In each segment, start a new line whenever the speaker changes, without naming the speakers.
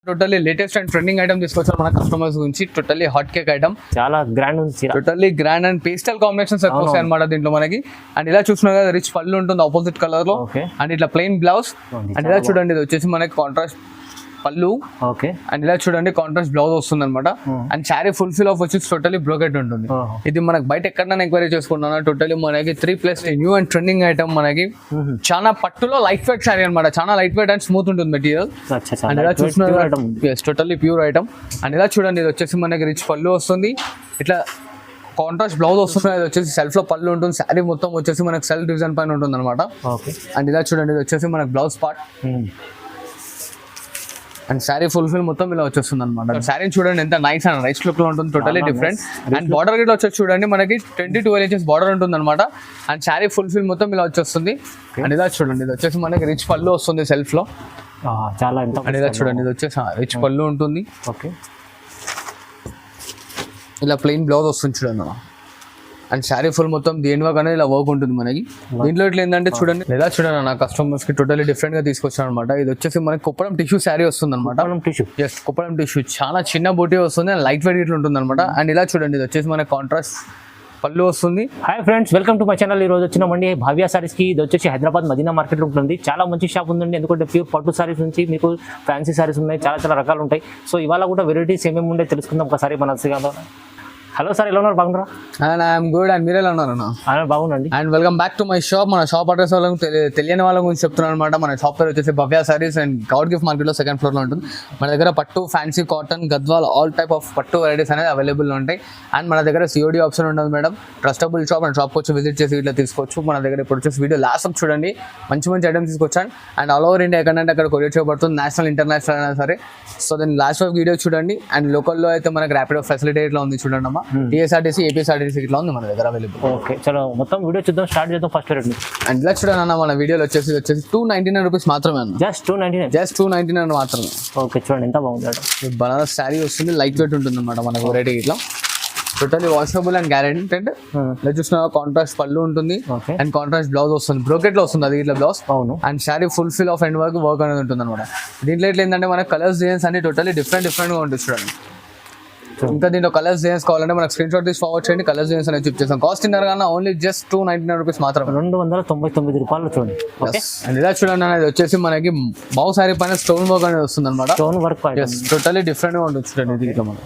Totally latest and trending item తీసుకొచ్చారు మన customers గురించి. టోటల్లీ హాట్ కేక్ ఐటమ్,
చాలా గ్రాండ్ ఉంది.
Totally grand and pastel combinations ఎక్కువ వస్తాయి అనమాట దీంట్లో మనకి. అండ్ ఇలా చూస్తున్నారు కదా, రిచ్ పళ్ళు ఉంటుంది ఆపోజిట్ కలర్ లో. అండ్ ఇట్లా ప్లెయిన్ బ్లౌజ్. అండ్ ఇలా చూడండి, ఇది వచ్చేసి మనకి కాంట్రాస్ట్ పళ్ళు.
ఓకే.
అండ్ ఇలా చూడండి, కాంట్రాస్ట్ బ్లౌజ్ వస్తుంది అనమాట. And saree full fill of వచ్చి టోటలీ బ్రోకెట్ ఉంటుంది. ఇది మనకి బయట ఎక్కడైనా ఎంక్వైరీ చేసుకుంటున్నా. టోటలీ మనకి 3+ న్యూ అండ్ ట్రెండింగ్ ఐటమ్ మనకి. చాలా పట్టులో లైట్ వెయిట్ శారీ అనమాట. చాలా లైట్ వెయిట్ అండ్ స్మూత్ ఉంటుంది మెటీరియల్. అండ్ ఇలా చూస్తున్నారు, టోటలీ ప్యూర్ ఐటమ్. అండ్ ఇలా చూడండి, ఇది వచ్చేసి మనకి రిచ్ పళ్ళు వస్తుంది. ఇట్లా కాంట్రాస్ట్ బ్లౌజ్ వస్తుంది. ఇది వచ్చేసి సెల్ఫ్ లో పళ్ళు ఉంటుంది. శారీ మొత్తం వచ్చేసి మనకి సెల్ఫ్ డిజైన్ పైన ఉంటుంది అనమాట. అండ్ ఇలా చూడండి, ఇది వచ్చేసి మనకి blouse part. And sari fulfil మొత్తం ఇలా వచ్చేస్తుంది అనమాట. శారీ చూడండి ఎంత నైస్ అండ్ రైస్ లుక్ లో ఉంటుంది. Totally different. And border Git వచ్చేసి చూడండి మనకి 10-12 ఇంచెస్ బార్డర్ ఉంటుంది అనమాట. అండ్ శారీ ఫుల్ఫిల్ మొత్తం ఇలా వచ్చేస్తుంది. అండ్ ఇలా చూడండి, ఇది వచ్చేసి మనకి రిచ్ పళ్ళు వస్తుంది సెల్ఫ్ లో.
చాలా.
అండ్ ఇలా చూడండి, ఇది వచ్చేసి రిచ్ పళ్ళు ఉంటుంది.
ఓకే.
ఇలా ప్లెయిన్ బ్లౌజ్ వస్తుంది చూడండి. అండ్ శారీ ఫుల్ మొత్తం దేని వర్క్ అనేది ఇలా వర్క్ ఉంటుంది మనకి. దీంట్లో ఇట్లా ఏంటంటే చూడండి, లేదా చూడండి నా కస్టమర్స్ కి టోటలీ డిఫరెంట్ గా తీసుకొచ్చాను అనమాట. ఇది వచ్చేసి మనకి కుప్పడం టిష్యూ శారీ వస్తుంది అనమాట. కుప్పడం టిష్యూ చాలా చిన్న బూటీ వస్తుంది. అండ్ లైట్ వెయిట్ ఇట్లా ఉంటుంది అనమాట. అండ్ ఇలా చూడండి, ఇది వచ్చేసి మనకి కాంట్రాస్ట్ పళ్ళు వస్తుంది.
Hi friends, welcome to my channel. ఈ రోజు వచ్చినామండి భావ్య సారీస్ కి. ఇది వచ్చేసి హైదరాబాద్ మదీనా మార్కెట్ ఉంటుంది. చాలా మంచి షాప్ ఉందండి. ఎందుకంటే ప్యూర్ పట్టు సారీస్ నుంచి మీకు ఫ్యాన్సీ సారీస్ ఉన్నాయి. చాలా చాలా రకాలు ఉంటాయి. సో ఇవాళ కూడా వెరైటీస్ ఏమేమి ఉండే తెలుసుకుందాం ఒకసారి మన సిగాలో. హలో సార్, ఎలా ఉన్నారు? బాగున్నారా?
And I'm good. అండ్ మీరు ఎలా ఉన్నారు?
బాగుందండి.
And welcome back to my shop. మన షాప్ అడ్రస్ వాళ్ళకి తెలియని వాళ్ళ గురించి చెప్తున్నాను అనమాట. మన షాప్ పేరు వచ్చేసి Bhavya sarees and Goud gift market లో 2nd ఫ్లోర్ లో ఉంటుంది. మన దగ్గర పట్టు, fancy, cotton, Gadwal all type of పట్టు వెరైటీస్ అనేది అవైలబుల్ ఉంటాయి. అండ్ మన దగ్గర COD ఆప్షన్ ఉంటుంది మేడం. Trustable shop. అండ్ షాప్కి వచ్చి విజిట్ చేసి ఇట్లా తీసుకోవచ్చు. మన దగ్గర ఇప్పుడు వచ్చేసి వీడియో లాస్ట్ అప్ చూడండి, మంచి మంచి ఐటమ్స్ తీసుకొచ్చాను. అండ్ ఆల్ ఓవర్ ఇండియా ఎక్కడంటే అక్కడ కొరియర్ చేయబడుతుంది, నేషనల్ ఇంటర్నేషనల్ అయినా సరే. సో దాని లాస్ట్ ఆఫ్ వీడియో చూడండి. అండ్ లోకల్లో అయితే మనకి ర్యాపిడో ఫెసిలిటీ ఇట్లా ఉంది చూడండి అమ్మా. TSRTC, APSRTC ఇట్లా ఉంది మన దగ్గర అవైలబుల్.
ఓకే, చలో మొత్తం వీడియో చూద్దాం. స్టార్ట్ చేద్దాం ఫస్ట్ రేట్.
అండ్ ఇలా చూడండి అన్న, మన వీడియోలో వచ్చేసి 299 రూపీస్ మాత్రమే అన్న.
జస్ట్ 299
మాత్రమే.
ఓకే, చూడండి ఎంత బాగుంది.
బనారస్ శారీ వస్తుంది, లైట్ వెయిట్ ఉంటుంది అనమాట మనకు వెరైటీ ఇట్లా. Totally washable and guaranteed. ఇలా చూసిన కాంట్రాస్ట్ పళ్ళు ఉంటుంది. అండ్ కాంట్రాస్ట్ బ్లౌజ్ వస్తుంది, బ్రోకెట్ లో వస్తుంది అది ఇట్లా బ్లౌజ్.
అవును.
And saree full fill of end work అనేది ఉంటుంది అనమాట. దీంట్లో ఇట్లా ఏంటంటే మన కలర్స్ డిజైన్స్ అన్ని టోటలీ డిఫరెంట్ గా ఉంటుంది చూడండి. ఇంకా దీంట్లో కలర్స్ డిజైన్స్ కావాలంటే మనకు స్క్రీన్ షాట్ తీసి ఫార్వర్డ్ చేయండి. కలర్స్ డిజైన్స్ అనేది చూప్ చేస్తాం. కాస్ట్ ఇన్నర్ గానే ఓన్లీ జస్ట్ 299 రూపీస్ మాత్రమే.
299 రూపాయలు చూడండి.
అండ్ ఇలా చూడండి అనేది వచ్చేసి మనకి బౌ శారీ పైన స్టోన్ వర్క్ అనేది వస్తుంది అనమాట.
స్టోన్ వర్క్
టోటలీ డిఫరెంట్ గా ఉంటుంది చూడండి. దీంట్లో మనం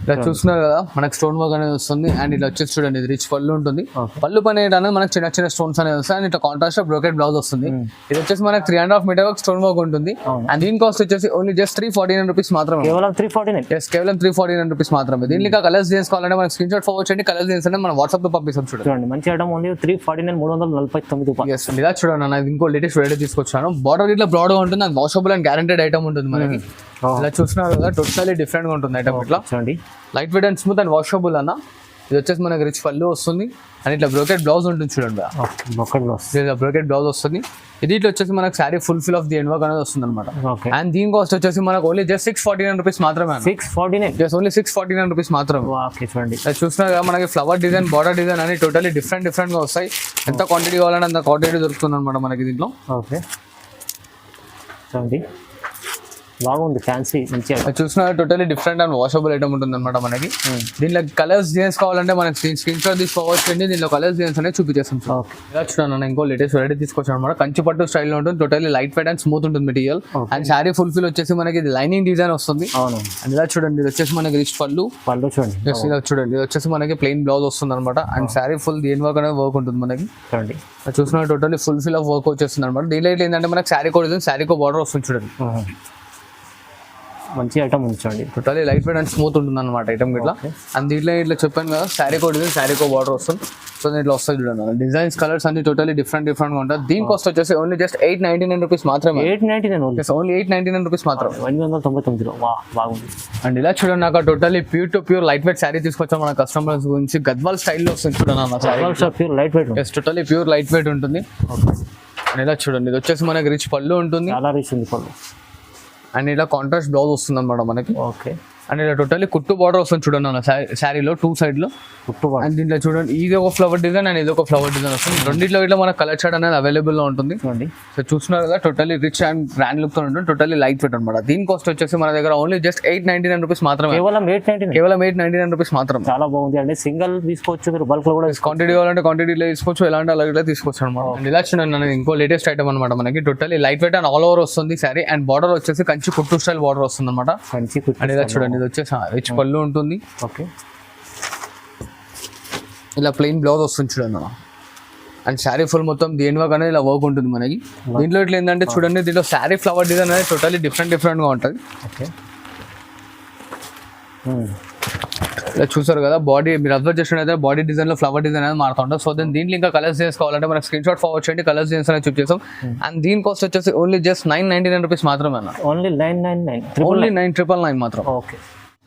ఇలా చూస్తున్నారు కదా, మనకు స్టోన్ వర్క్ అనేది వస్తుంది. అండ్ ఇలా వచ్చేసి చూడండి, ఇది రిచ్ పళ్ళు ఉంటుంది. పళ్ళు పని అనేది మనకు చిన్న చిన్న స్టోన్స్ అనేది వస్తాయి. అండ్ ఇట్లా కాంట్రాస్ట్ బ్రోకెట్ బ్లౌజ్ వస్తుంది. ఇది వచ్చేసి మనకి 3.5 మీటర్ వర్క్ స్టోన్ వర్క్ ఉంటుంది. అండ్ దీని కాస్ట్ వచ్చేసి ఓన్లీ జస్ట్ 349 రూపీస్ మాత్రమే.
కేవలం 349.
కేవలం 349 రూపీస్ మాత్రమే. దీనికి కలర్స్ చేసుకోవాలంటే మనకి స్క్రీన్ షాట్ ఫార్వర్డ్ చేయండి. కలర్స్ చేస్తే మనం వాట్సాప్ లో పంపిస్తాం. చూడండి
మంచి ఐటమ్ ఓన్లీ 349, 349 రూపాయలు.
ఇలా చూడండి అన్న, ఇంకో లేటెస్ట్ వెరైటీ తీసుకొచ్చాను. బార్డర్ ఇట్లా బ్రాడ్ గా ఉంటుంది. And washable and guaranteed item ఉంటుంది మనకి. ఇలా చూస్తున్నారు కదా, టోటలీ డిఫరెంట్ గా ఉంటుంది ఐటమ్. ఇట్లా చూడండి, light weight and smooth and washable అన్న. ఇది వచ్చేసి మనకి రిచ్ పళ్ళు వస్తుంది. అండ్ ఇట్లా బ్రోకెట్ బ్లౌజ్ ఉంటుంది చూడండి. బ్రోకెట్ బ్లౌజ్ వస్తుంది. ఇది ఇట్లా వచ్చేసి మనకి sari full fill of the end work అనేది వస్తుంది అనమాట. అండ్ దీని కాస్ట్ వచ్చేసి మనకు ఓన్లీ జస్ట్ 649 రూపీస్ మాత్రమే.
649,
ఓన్లీ 649 రూపీస్ మాత్రమే.
చూడండి,
చూస్తున్నారు కదా, మనకి ఫ్లవర్ డిజైన్, బార్డర్ డిజైన్ అని టోటలీ డిఫరెంట్ గా వస్తాయి. ఎంత క్వాంటిటీ కావాలంటే అంత క్వాంటిటీ దొరుకుతుంది అనమాట మనకి దీంట్లో.
ఓకే, చూడండి బాగుంది, ఫ్యాన్సీ మంచిగా
చూసిన totally different and washable item ఉంటుంది అనమాట మనకి. దీంట్లో కలర్స్ డిజైన్స్ కావాలంటే మనకి స్క్రీన్ షాట్ తీసుకోవచ్చు. దీంట్లో కలర్స్ డిజైన్స్ అనేది చూపించేస్తాం. ఇలా చూడండి, ఇంకో లేటెస్ట్ వెరైటీ తీసుకొచ్చాను అనమాట. కంచి పట్టు స్టైల్లో ఉంటుంది. Totally light weight and smooth ఉంటుంది material. And saree full fill వచ్చేసి మనకి లైనింగ్ డిజైన్ వస్తుంది. అండ్ ఇలా చూడండి, ఇది వచ్చేసి మనకి రిచ్ పళ్ళు
చూడండి.
ఇలా చూడండి, ఇది వచ్చేసి మనకి ప్లెయిన్ బ్లౌజ్ వస్తుంది అనమాట. అండ్ శారీ ఫుల్ దేని వర్క్ అనేది వర్క్ ఉంటుంది మనకి.
చూడండి,
చూసిన totally full fill of work వచ్చేస్తుంది అనమాట. దీంట్లో ఏంటంటే మనకి శారీ కో డిజైన్, శారీ కో బార్డర్ వస్తుంది చూడండి.
మంచి ఐటమ్ ఉంచండి.
Totally light weight and smooth ఉంటుంది అనమాట ఐటమ్ ఇట్లా. అండ్ దీంట్లో ఇట్లా చెప్పాను కదా, శారీ కో డిజైన్, శారీ కో బార్డర్ వస్తుంది. సో దీంట్లో వస్తాయి చూడండి, డిజైన్స్ కలర్స్ అన్ని టోటలీ డిఫరెంట్ గా ఉంటాయి. దీని కాస్ట్ వచ్చేసి ఓన్లీ జస్ట్ 899 రూపీస్ మాత్రమే.
899
ఓన్లీ 899 రూపీస్ మాత్రమే.
899. బాగుంది.
అండ్ ఇలా చూడండి, నాకు totally pure to pure light weight sari తీసుకొచ్చాం మన కస్టమర్స్ గురించి. గద్వాల్ స్టైల్లో వస్తుంది చూడండి అన్న.
Pure light weight,
totally pure light weight ఉంటుంది. అండ్ ఇలా చూడండి, ఇది వచ్చేసి మనకి రిచ్ పళ్ళు ఉంటుంది.
చాలా రిచ్ ఉంది పళ్ళు.
అండ్ ఇలా కాంట్రాస్ట్ బ్లౌజ్ వస్తుంది అనమాట మనకి.
ఓకే,
అండ్ ఇలా టోటల్లీ కుట్టు బార్డర్ వస్తుంది చూడండి అన్న శారీలో 2 side లో.
కుట్టుబాటు
అండ్ దీంట్లో చూడండి ఇది ఒక ఫ్లవర్ డిజైన్ అండ్ ఇది ఒక ఫ్లవర్ డిజైన్ వస్తుంది. రెండిట్లో ఇట్లా మన కలర్ చార్ట్ అనేది అవైలబుల్ లో ఉంటుంది.
చూడండి.
సో చూస్తున్నారు కదా totally rich and grand look తో ఉంటుంది. టోటల్లీ లైట్ వెయిట్ అనమాట. దీని కాస్ట్ వచ్చేసి మన దగ్గర ఓన్లీ జస్ట్ 899 రూపీస్ మాత్రమే.
కేవలం 899.
కేవలం 899 రూపీస్ మాత్రమే.
చాలా బాగుంది అండి. సింగిల్ తీసుకోవచ్చు మీరు, బల్క్ లో కూడా
క్వాంటిటీ కావాలంటే క్వాంటిటీలో తీసుకోవచ్చు, ఎలాంటి అలాగే తీసుకోవచ్చు అనమాట. అండ్ ఇలా చూడండి అనేది ఇంకో లేటెస్ట్ ఐటమ్ అనమాట. మనకి totally light weight and all over వస్తుంది సారీ. అండ్ బార్డర్ వచ్చేసి కంచి కుట్టు స్టైల్ బార్డర్ వస్తుంది అనమాట.
మంచి కుట్టు.
అండ్ ఇలా చూడండి ఇది వచ్చేసి రిచ్ పళ్ళు ఉంటుంది.
ఓకే.
ఇలా ప్లెయిన్ బ్లౌజ్ వస్తుంది చూడండి. అండ్ శారీ ఫుల్ మొత్తం దేని వర్క్ అనేది ఇలా వర్క్ ఉంటుంది మనకి. దీంట్లో ఇట్లా ఏంటంటే చూడండి దీంట్లో శారీ ఫ్లవర్ డిజైన్ అనేది టోటల్లీ డిఫరెంట్ గా ఉంటుంది.
ఓకే.
ఇలా చూసారు కదా బాడీ మీరు అబ్జర్వ్ చేసినట్లయితే బాడీ డిజైన్ లో ఫ్లవర్ డిజైన్ అనేది మారుతుంటుంది. సో దీంట్లో ఇంకా కలర్స్ చేసుకోవాలంటే మనకి స్క్రీన్ షాట్ ఫార్వర్డ్ చేయండి, కలర్స్ డిజైన్స్ అనేది చూప్ చేసాం. అండ్ దీని కాస్ట్ వచ్చేసి ఓన్లీ జస్ట్ 999 రూపీస్ మాత్రమే అన్న.
ఓన్లీ 999.
ఓన్లీ 9999 మాత్రం.
ఓకే.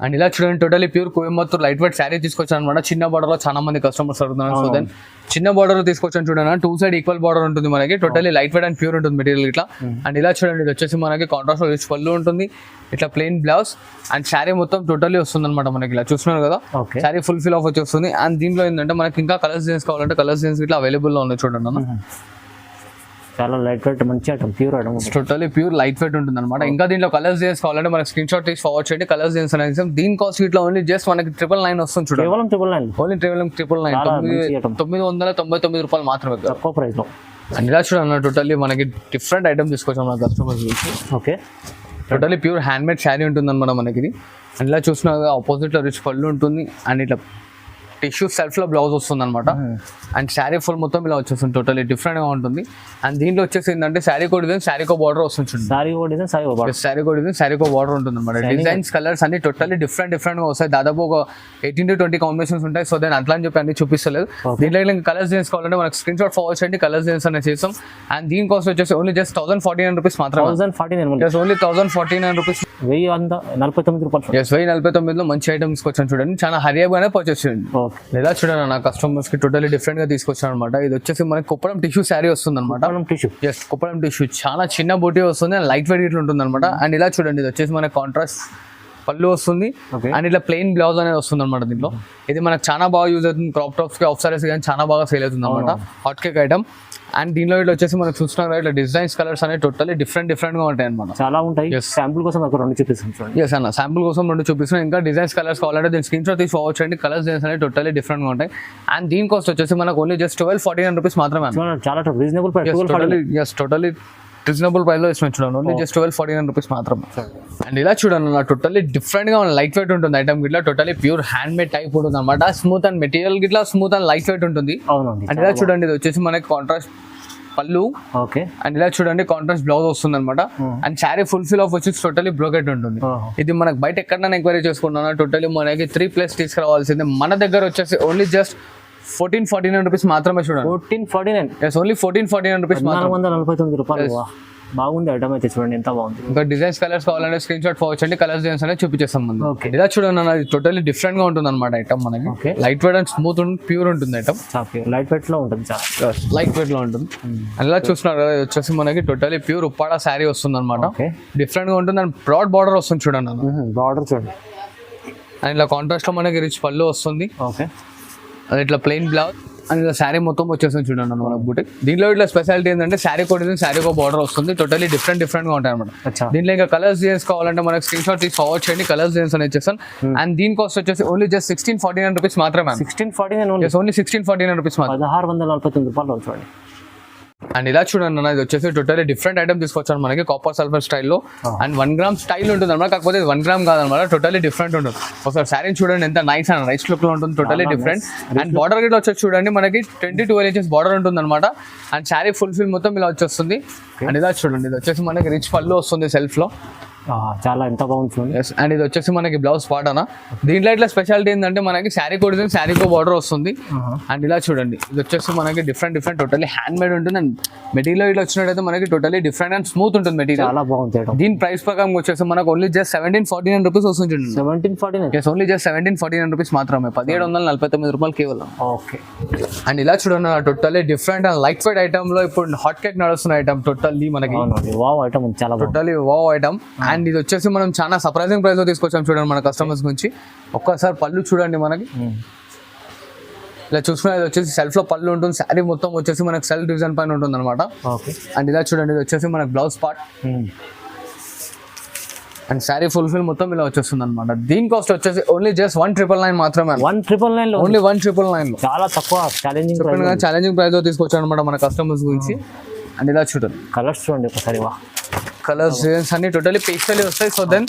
అండ్ ఇలా చూడండి totally pure Coimbatore light weight sari తీసుకొచ్చాను అనమాట. చిన్న బార్డర్ లో చాలా మంది కస్టమర్స్ అడుగుతున్నారు. సో దెన్ చిన్న బార్డర్ తీసుకొచ్చాను చూడండి. 2 side ఈక్వల్ బార్డర్ ఉంటుంది మనకి. Totally light weight and pure ఉంటుంది మెటీరియల్ ఇట్లా. అండ్ ఇలా చూడండి ఇది వచ్చేసి మనకి కాంట్రాస్ట్ రిచ్ పళ్ళు ఉంటుంది. ఇట్లా ప్లెయిన్ బ్లౌజ్ అండ్ శారీ మొత్తం టోటల్లీ వస్తుంది అనమాట మనకి. ఇలా చూస్తున్నారు కదా శారీ ఫుల్ ఫిల్ ఆఫ్ వచ్చేస్తుంది. అండ్ దీంట్లో ఏంటంటే మనకి ఇంకా కలర్స్ డిజైన్స్ కావాలంటే కలర్స్ డిజైన్స్ ఇట్లా అవైలబుల్ లో ఉన్నాయి చూడండి అన్న.
చాలా లైట్ వెయిట్ మంచి item, pure item,
totally pure light weight ఉంటుంది అనమాట. ఇంకా దీంట్లో కలర్స్ డిజైన్స్ కావాలంటే మనకి స్క్రీన్ షాట్ తీసి ఫార్వర్డ్ చేయండి, కలర్స్ డిజైన్స్ అనేది. దీని కాస్ట్ ఇట్లా ఓన్లీ జస్ట్ మనకి 999 వస్తుంది చూడండి.
కేవలం 999.
ఓన్లీ 999 రూపాయలు మాత్రమే
తక్కువ ప్రైస్ లో.
అండ్ ఇలా చూడండి టోటల్లీ మనకి డిఫరెంట్ ఐటమ్ తీసుకొచ్చాం మన కస్టమర్స్ గురించి.
Okay.
Totally pure hand made sari ఉంటుంది అనమాట మనకి ఇది. అండ్ ఇలా చూసిన ఆపోజిట్ లో రిచ్ పళ్ళు ఉంటుంది. అండ్ ఇట్లా టిష్యూ సెల్ఫ్ లో బ్లౌజ్ వస్తుంది అనమాట. అండ్ శారీ ఫుల్ మొత్తం ఇలా వచ్చేస్తుంది. టోటలీ డిఫరెంట్ గా ఉంటుంది. అండ్ దీంట్లో వచ్చేసి ఏంటంటే శారీ కో డిజైన్ శారీ కో బార్డర్ వస్తుంది చూడండి.
శారీ కో డిజైన్
శారీ కో డిజైన్ శారీ కో బార్డర్ ఉంటుంది అనమాట. డిజైన్స్ కలర్స్ అన్ని టోటల్లీ డిఫరెంట్ గా వస్తాయి. దాదాపు ఒక 18 to 20 కాంబినేషన్స్ ఉంటాయి. సో దాని అట్లా అని చెప్పి అన్ని చూపిస్తలేదు. దీంట్లో ఇంకా కలర్స్ డిజైన్స్ కావాలంటే మనకి స్క్రీన్ షాట్ ఫార్వర్డ్ చేయండి, కలర్స్ డిజైన్స్ అనేది చేస్తాం. అండ్ దీని కాస్ట్ వచ్చేసి ఓన్లీ జస్ట్ 1049 రూపీస్ మాత్రమే.
1049.
Only 1049 rupees.
1049 రూపాయలు.
1049 లో మంచి ఐటమ్ తీసుకొచ్చాను చూడండి. చాలా హరియాగానే పర్చేస్ చేయండి. లేదా చూడండి నా కస్టమర్స్ కి టోటలీ డిఫరెంట్ గా తీసుకొచ్చాను అనమాట. ఇది వచ్చేసి మనకి కుప్పడం టిష్యూ శారీ వస్తుంది అనమాట. కుప్పడం టిష్యూ చాలా చిన్న బూటీ వస్తుంది అండ్ లైట్ వెయిట్ ఇట్లా ఉంటుంది అనమాట. అండ్ ఇలా చూడండి ఇది వచ్చేసి మనకి కాంట్రాస్ట్ పళ్ళు వస్తుంది. అండ్ ఇట్లా ప్లెయిన్ బ్లౌజ్ అనేది వస్తుంది అనమాట. దీంట్లో ఇది మనకు చాలా బాగా యూజ్ అవుతుంది. క్రాప్ టాప్స్ కి ఆఫ్ సారీస్ కానీ చాలా బాగా సేల్ అవుతుంది అనమాట. Hot cake item. అండ్ దీనిలో ఇట్లా వచ్చేసి మనకు చూస్తున్నారు ఇట్లా డిజైన్స్ కలర్స్ అనేవి టోటల్లీ డిఫరెంట్ గా ఉంటాయి అనమాట.
చాలా ఉంటాయి. శాంపుల్ కోసం ఒక 2 చూపిస్తాను.
ఎస్ అన్న శాంపుల్ కోసం 2 చూపిస్తున్నాను. ఇంకా డిజైన్స్ కలర్స్ కావాలంటే దీని స్క్రీన్ షాట్ తీసి ఫార్వర్డ్ చేయండి, కలర్స్ డిజైన్స్ అనేవి టోటల్లీ డిఫరెంట్ గా ఉంటాయి. అండ్ దీని కాస్ట్ వచ్చేసి మనకు ఓన్లీ జస్ట్ 1249 రూపీస్ మాత్రమే.
చాలా reasonable price.
Totally reasonable price లో ఇస్తున్నాను చూడండి. ఓన్లీ జస్ట్ 1249 రూపీస్ మాత్రమే. అండ్ ఇలా చూడండి నా టోటల్లీ డిఫరెంట్ గా లైట్ వెయిట్ ఉంటుంది ఐటమ్ గిట్లా. Totally pure hand made type ఉంటుంది అనమాట. స్మూత్ అండ్ మెటీరియల్ గిట్లా స్మూత్ అండ్ లైట్ వెయిట్ ఉంటుంది. అండ్ ఇలా చూడండి ఇది వచ్చేసి మనకి కాంట్రాస్ట్ పళ్ళు.
ఓకే.
అండ్ ఇలా చూడండి కాంట్రాస్ట్ బ్లౌజ్ వస్తుంది అనమాట. And saree full fill of వచ్చి టోటలీ బ్రోకెట్ ఉంటుంది. ఇది మనకి బయట ఎక్కడైనా ఎంక్వైరీ చేసుకుంటున్నా టోటలీ మనకి 3+ తీసుకురావాల్సింది. మన దగ్గర వచ్చేసి ఓన్లీ జస్ట్ 1449 రూపీస్ మాత్రమే చూడండి.
1449.
Only 1449 rupees.
449 రూపాయలు. బాగుంది ఐటమ్ అయితే చూడండి ఎంత బాగుంది.
ఇంకా డిజైన్స్ కలర్స్ కావాలంటే స్క్రీన్ షాట్ ఫార్వర్డ్ చేయండి, కలర్స్ డిజైన్స్ అనేది చూపించేస్తాం ముందు. ఇలా చూడండి అన్న టోటల్లీ డిఫరెంట్ గా ఉంటుంది అనమాట ఐటమ్ మనకి. Light weight and smooth pure ఉంటుంది ఐటమ్.
లైట్ వెయిట్ లో ఉంటుంది. చాలా
లైట్ వెయిట్ లో ఉంటుంది. అలా చూస్తున్నారు కదా వచ్చేసి మనకి టోటల్లీ ప్యూర్ ఉప్పాడ శారీ వస్తుంది అనమాట. డిఫరెంట్ గా ఉంటుంది అండ్ బ్రాడ్ బార్డర్ వస్తుంది చూడండి అన్న.
బార్డర్ చూడండి.
అండ్ ఇలా కాంట్రాస్ట్ లో మనకి రిచ్ పళ్ళు వస్తుంది.
ఓకే.
అది ఇట్లా ప్లెయిన్ బ్లౌజ్ అండ్ ఇలా శారీ మొత్తం వచ్చేస్తుంది చూడండి అన్న మనకు బూటిక్. దీంట్లో ఇట్లా స్పెషాలిటీ ఏంటంటే శారీ కోడ్ శారీ కో బార్డర్ వస్తుంది. టోటలీ డిఫరెంట్ గా ఉంటాయి అనమాట. దీంట్లో ఇంకా కలర్స్ డిజైన్స్ కావాలంటే మనకి స్క్రీన్ షాట్ తీసి ఫార్వర్డ్ చేయండి, కలర్స్ డిజైన్స్ అనేది ఇచ్చేస్తాను. అండ్ దీని కాస్ట్ వచ్చేసి ఓన్లీ జస్ట్ 1649 రూపీస్ మాత్రమే.
1649
ఓన్లీ 1649 రూపీస్ మాత్రం.
1649 రూపాయలు చూడండి.
అండ్ ఇలా చూడండి అన్న ఇది వచ్చేసి టోటలీ డిఫరెంట్ ఐటమ్ తీసుకొచ్చాను మనకి కాపర్ సల్ఫర్ స్టైల్లో. అండ్ 1 గ్రామ్ స్టైల్ ఉంటుంది అనమాట. కాకపోతే 1 గ్రామ్ కాదనమాట, టోటలీ డిఫరెంట్ ఉంటుంది. ఒకసారి శారీ చూడండి ఎంత నైస్ అండ్ రైస్ లుక్ లో ఉంటుంది. Totally different. అండ్ బార్డర్ గిట్లా వచ్చేసి చూడండి మనకి 20-12 ఇంచెస్ బార్డర్ ఉంటుంది అనమాట. అండ్ శారీ ఫుల్ ఫిల్ మొత్తం ఇలా వచ్చేస్తుంది. అండ్ ఇలా చూడండి ఇది వచ్చేసి మనకి రిచ్ పళ్ళు వస్తుంది సెల్ఫ్ లో.
చాలా ఎంత బాగుంటుంది.
అండ్ ఇది వచ్చేసి మనకి బ్లౌజ్ పార్ట్ అన్న. దీంట్లో ఇట్లా స్పెషాలిటీ ఏంటంటే మనకి శారీ కోడ్ శారీ కో బార్డర్ వస్తుంది. అండ్ ఇలా చూడండి ఇది వచ్చేసి మనకి డిఫరెంట్ టోటలీ హ్యాండ్ మేడ్ ఉంటుంది. అండ్ మెటీరియల్ ఇట్లా వచ్చినట్టయితే మనకి టోటలీ డిఫరెంట్ అండ్ స్మూత్ ఉంటుంది మెటీరియల్.
చాలా బాగుంది.
దీని ప్రైస్ ప్రకారం వచ్చేసి మనకు ఓన్లీ జస్ట్ 1749 రూపీస్ వస్తుంది.
1749.
ఓన్లీ జస్ట్ 1749 రూపీస్ మాత్రమే. 1749 రూపాయలు కేవలం.
ఓకే.
అండ్ ఇలా చూడండి totally different and light weight item లో ఇప్పుడు హాట్ కేక్ నడుస్తున్న ఐటమ్ టోటల్లీ మనకి
వావ్ ఐటమ్ చాలా
totally wow item. And and ఇది వచ్చేసి మనం చాలా సర్ప్రైజింగ్ ప్రైస్ లో తీసుకొచ్చాం చూడండి మన కస్టమర్స్ గురించి. ఒక్కసారి పళ్ళు చూడండి మనకి ఇలా చూసుకున్నా, ఇది వచ్చేసి సెల్ఫ్ లో పళ్ళు ఉంటుంది. శారీ మొత్తం వచ్చేసి మనకి సెల్ఫ్ డిజైన్ పైన ఉంటుంది అనమాట.
ఓకే.
అండ్ ఇలా చూడండి, ఇది వచ్చేసి మనకి blouse part and sari fulfil మొత్తం ఇలా వచ్చేస్తుంది అనమాట. దీని కాస్ట్ వచ్చేసి ఓన్లీ జస్ట్ 1999 మాత్రమే.
1999 లో
ఓన్లీ 1999 లో.
చాలా తక్కువ ఛాలెంజింగ్
ప్రైస్ లో తీసుకొచ్చాను అనమాట మన కస్టమర్స్ గురించి. అండ్ ఇలా చూడండి,
కలర్స్ చూడండి ఒకసారి.
కలర్స్ డిజైన్స్ అన్ని టోటలీ పేస్టల్ వస్తాయి. సో దెన్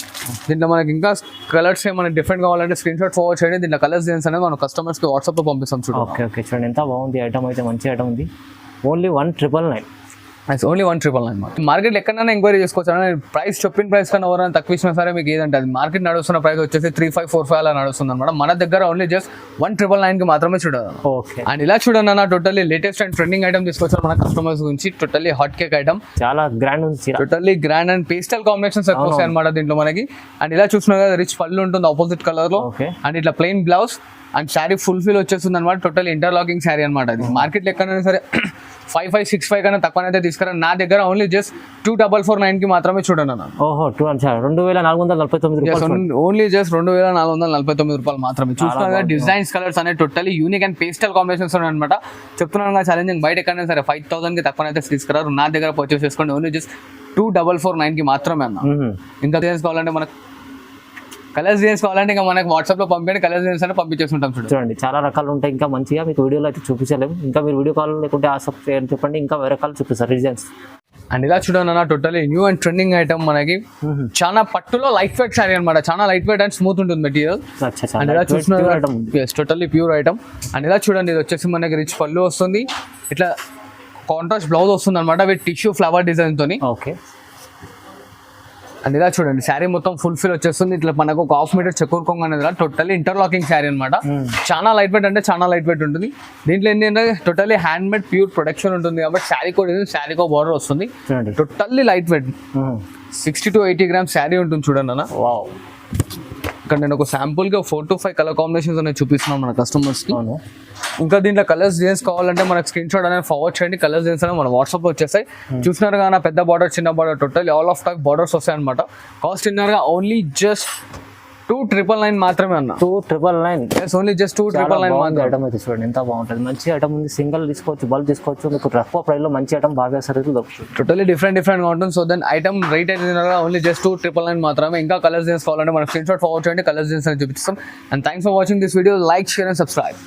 దీంట్లో మనకి ఇంకా కలర్స్ ఏమైనా డిఫరెంట్ కావాలంటే స్క్రీన్ షాట్ ఫార్వర్డ్ చేయండి. దీంట్లో కలర్స్ డిజైన్స్ అనేది మనం కస్టమర్స్ కి వాట్సాప్ లో పంపిస్తాం చూడండి.
ఓకే ఓకే, చూడండి ఎంత బాగుంది ఐటమ్, అయితే మంచి ఐటమ్ ఉంది. ఓన్లీ 1999.
ఓన్లీ 1999. మార్కెట్ ఎక్కడైనా ఎంక్వైరీ చేసుకోవచ్చు. ప్రైస్ చెప్పిన ప్రైస్ కన్నా ఎవరైనా తక్కువ ఇచ్చినా సరే మీకు ఏదంటే అది మార్కెట్ నడుస్తున్న ప్రైస్ వచ్చేసి 3545 అలా నడుస్తుంది అనమాట. మన దగ్గర ఓన్లీ జస్ట్ 1999 కి మాత్రమే చూడాలి.
ఓకే.
అండ్ ఇలా చూడండి అన్న, totally latest and trending item తీసుకొచ్చారు మన కస్టమర్స్ గురించి. టోటల్లీ హాట్ కేక్ ఐటమ్,
చాలా గ్రాండ్ ఉంది.
Totally grand and pastel combinations ఎక్కువ వస్తాయి అనమాట దీంట్లో మనకి. అండ్ ఇలా చూస్తున్నారు కదా, రిచ్ పళ్ళు ఉంటుంది ఆపోజిట్ కలర్ లో. అండ్ ఇట్లా plain blouse and sari fulfil వచ్చేస్తుంది అనమాట. టోటల్ ఇంటర్లాకింగ్ శారీ అనమాట. అది మార్కెట్ ఎక్కడైనా సరే 5565 కన్నా తక్కువనైతే తీసుకురా. నా దగ్గర ఓన్లీ జస్ట్ 2449 కి మాత్రమే చూడండి అన్న.
ఓహో, 2449 రూపాయలు.
ఓన్లీ జస్ట్ 2449 రూపాయలు మాత్రమే. చూస్తున్నా డిజైన్స్ కలర్స్ అనేది totally unique and pastel combinations అనమాట. చెప్తున్నాను ఛాలెంజింగ్, బయట ఎక్కడైనా సరే 5000 కి తక్కువనైతే తీసుకురారు. నా దగ్గర పర్చేస్ చేసుకోండి ఓన్లీ జస్ట్ 2449 కి మాత్రమే అన్న. ఇంకా డిజైన్స్ కావాలంటే మనకు కలర్స్ డిజైన్స్ కావాలంటే ఇంకా మనకి వాట్సాప్ లో పంపించండి, కలర్స్ డిజైన్స్ అని పంపించేస్తుంటాం.
చూడండి చాలా రకాలు ఉంటాయి. ఇంకా మంచిగా మీకు వీడియోలో అయితే చూపించలేము. ఇంకా మీరు వీడియో కాల్ లేకుంటే ఆసక్తి చేయండి చెప్పండి, ఇంకా వేరే రకాలు చూపిస్తారు డిజైన్స్.
అండ్ ఇలా చూడండి అన్న, totally new and trending item మనకి. చాలా పట్టులో లైట్ వెయిట్ శారీ అనమాట. చాలా లైట్ వెయిట్ అండ్ స్మూత్ ఉంటుంది మెటీరియల్. అండ్ ఇలా చూస్తున్నారు, టోటలీ ప్యూర్ ఐటమ్. అండ్ ఇలా చూడండి, ఇది వచ్చేసి మనకి రిచ్ పళ్ళు వస్తుంది, ఇట్లా కాంట్రాస్ట్ బ్లౌజ్ వస్తుంది అనమాట విత్ టిష్యూ ఫ్లవర్ డిజైన్ తోని.
ఓకే.
అండ్ ఇలా చూడండి, శారీ మొత్తం ఫుల్ఫిల్ వచ్చేస్తుంది. ఇట్లా మనకు ఒక 1/2 మీటర్ చెక్కూర్ కొంగ అనేది టోటల్లీ ఇంటర్లాకింగ్ శారీ అనమాట. చాలా లైట్ వెయిట్ అంటే చాలా లైట్ వెయిట్ ఉంటుంది. దీంట్లో ఏంటంటే totally hand made pure production ఉంటుంది కాబట్టి శారీకో బార్డర్ వస్తుంది. Totally light weight 60 to 80 grams sari ఉంటుంది చూడండి అన్న.
వావ్.
ఇక్కడ నేను ఒక శాంపుల్ గా 4 to 5 కలర్ కాంబినేషన్స్ అనేది చూపిస్తున్నాను మన కస్టమర్స్ కి. ఇంకా దీంట్లో కలర్స్ డిజైన్స్ కావాలంటే మనకు స్క్రీన్ షాట్ అనేది ఫార్వర్డ్ చేయండి. కలర్స్ డిజైన్స్ అనేది మన వాట్సాప్ లో వచ్చేస్తాయి. చూసినారు కానీ పెద్ద బార్డర్, చిన్న border, total all of type borders వస్తాయి అనమాట. కాస్ట్ ఇన్నర్గా ఓన్లీ జస్ట్ 2999 మాత్రమే అన్న.
2999.
ఓన్లీ జస్ట్ 2999
ఐటమ్ అయితే చూడండి ఎంత బాగుంటుంది. మంచి ఐటమ్ ఉంది. సింగిల్ తీసుకోవచ్చు, బల్క్ తీసుకోవచ్చు. మీకు తక్కువ ప్రైస్ లో మంచి ఐటమ్ భావ్య సారీస్ దొరుకుతుంది.
టోటలీ డిఫరెంట్ గా ఉంటుంది. సో దెన్ ఐటమ్ రేట్ అయితే ఓన్లీ జస్ట్ 2999 మాత్రమే. ఇంకా కలర్స్ డిజైన్స్ కావాలంటే మన స్క్రీన్ షాట్ ఫార్వర్డ్ చేయండి, కలర్స్ డిజైన్స్ అని చూపిస్తాం. And thanks for watching this video. Like, share and subscribe.